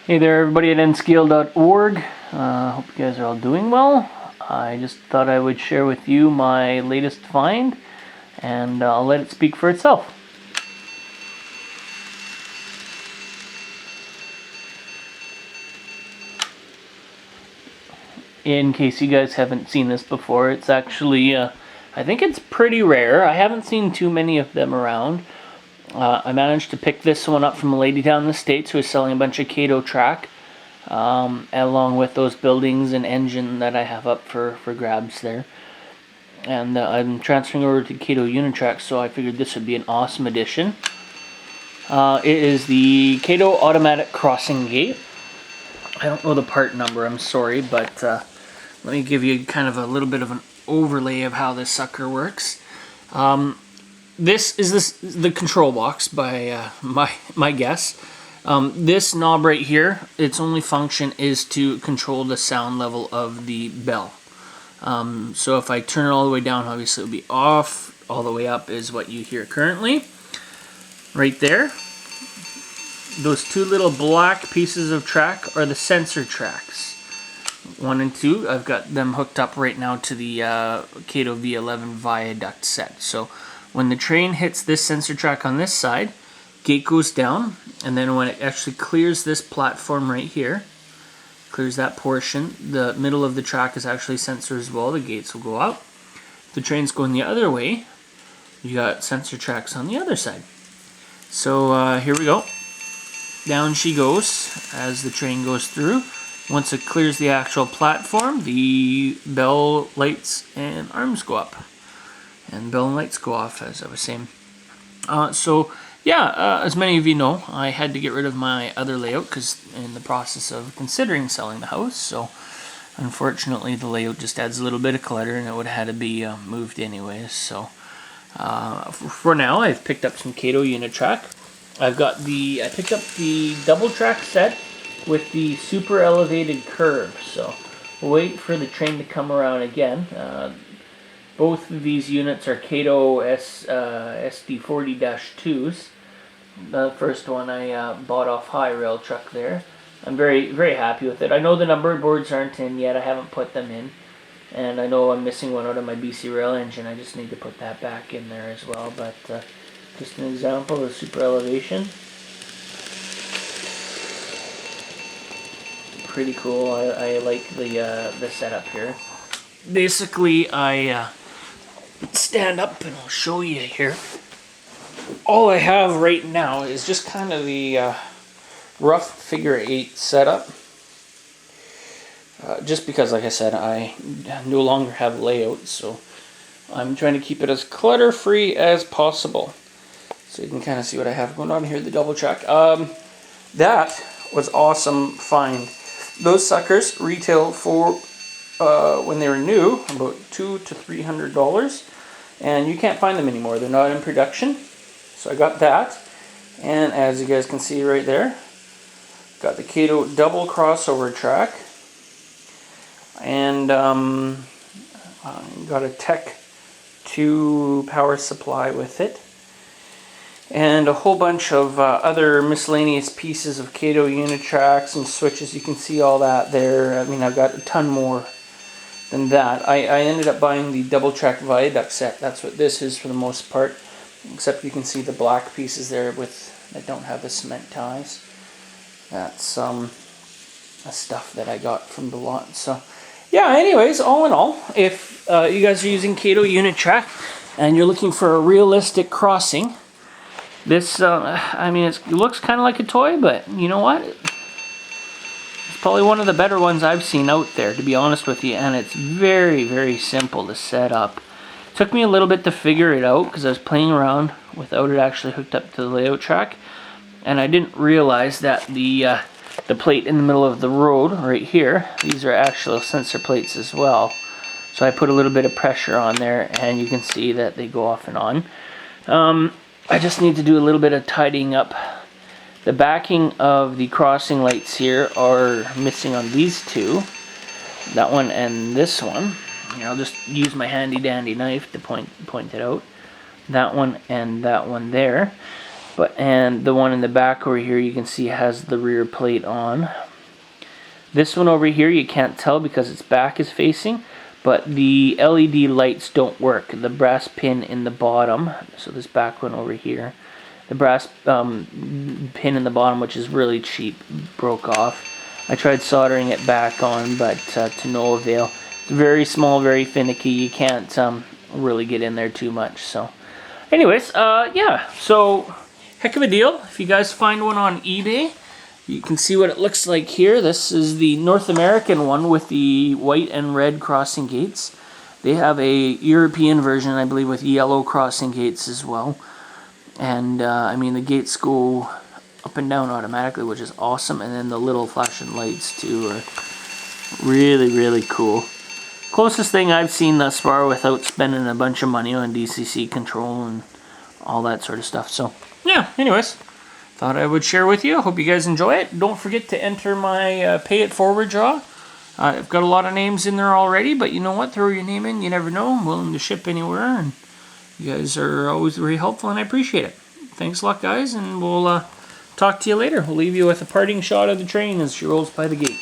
Hey there, everybody at nscale.org. Hope you guys are all doing well. I just thought I would share with you my latest find, and I'll let it speak for itself. In case you guys haven't seen this before, it's actually, I think it's pretty rare. I haven't seen too many of them around. I managed to pick this one up from a lady down in the States who was selling a bunch of Kato Track. Along with those buildings and engine that I have up for grabs there. And I'm transferring over to Kato Unitrack, so I figured this would be an awesome addition. It is the Kato Automatic Crossing Gate. I don't know the part number, I'm sorry, but let me give you kind of a little bit of an overlay of how this sucker works. This is the control box by my guess. This knob right here, its only function is to control the sound level of the bell. So if I turn it all the way down, obviously it'll be off. All the way up is what you hear currently. Right there. Those two little black pieces of track are the sensor tracks. 1 and 2, I've got them hooked up right now to the Kato V11 viaduct set. So when the train hits this sensor track on this side, gate goes down, and then when it actually clears this platform right here, clears that portion, the middle of the track is actually sensor as well. The gates will go up. If the train's going the other way, you got sensor tracks on the other side. So here we go. Down she goes as the train goes through. Once it clears the actual platform, the bell, lights, and arms go up. And bell and lights go off, as I was saying. As many of you know, I had to get rid of my other layout because in the process of considering selling the house. So unfortunately, the layout just adds a little bit of clutter, and it would have had to be moved anyways. So for now, I've picked up some Kato Unitrack. I picked up the double track set with the super elevated curve. So we'll wait for the train to come around again. Both of these units are Kato SD40-2s. The first one I bought off High Rail Truck there. I'm very, very happy with it. I know the number boards aren't in yet. I haven't put them in. And I know I'm missing one out of my BC Rail engine. I just need to put that back in there as well. But just an example of super elevation. Pretty cool. I like the setup here. Basically, I stand up and I'll show you here. All I have right now is just kind of the rough figure 8 setup. Just because, like I said, I no longer have layouts, so I'm trying to keep it as clutter-free as possible. So you can kind of see what I have going on here, the double track. That was awesome find. Those suckers retail for, when they were new, about $200 to $300. And you can't find them anymore. They're not in production. So I got that, and as you guys can see right there, got the Kato double crossover track, and got a Tech 2 power supply with it, and a whole bunch of other miscellaneous pieces of Kato Unitracks and switches. You can see all that there. I mean, I've got a ton more than that. I ended up buying the double track viaduct set. That's what this is for the most part. Except you can see the black pieces there that don't have the cement ties. That's stuff that I got from the lot. So yeah, anyways, all in all, if you guys are using Kato Unitrack and you're looking for a realistic crossing, this, it looks kind of like a toy, but you know what? It's probably one of the better ones I've seen out there, to be honest with you, and it's very, very simple to set up. Took me a little bit to figure it out because I was playing around without it actually hooked up to the layout track, and I didn't realize that the plate in the middle of the road right here, these are actual sensor plates as well. So I put a little bit of pressure on there, and you can see that they go off and on. I just need to do a little bit of tidying up. The backing of the crossing lights here are missing on these two, that one and this one. I'll just use my handy dandy knife to point it out. That one and that one there. And the one in the back over here, you can see has the rear plate on. This one over here, you can't tell because its back is facing, but the LED lights don't work. The brass pin in the bottom, so this back one over here, the brass pin in the bottom, which is really cheap, broke off. I tried soldering it back on, but to no avail. It's very small, very finicky. You can't really get in there too much. So, anyways, yeah. So, heck of a deal. If you guys find one on eBay, you can see what it looks like here. This is the North American one with the white and red crossing gates. They have a European version, I believe, with yellow crossing gates as well. And, I mean, the gates go up and down automatically, which is awesome. And then the little flashing lights, too, are really, really cool. Closest thing I've seen thus far without spending a bunch of money on DCC control and all that sort of stuff. So, yeah, anyways, thought I would share with you. Hope you guys enjoy it. Don't forget to enter my Pay It Forward draw. I've got a lot of names in there already, but you know what? Throw your name in. You never know. I'm willing to ship anywhere, and you guys are always very helpful, and I appreciate it. Thanks a lot, guys, and we'll talk to you later. We'll leave you with a parting shot of the train as she rolls by the gate.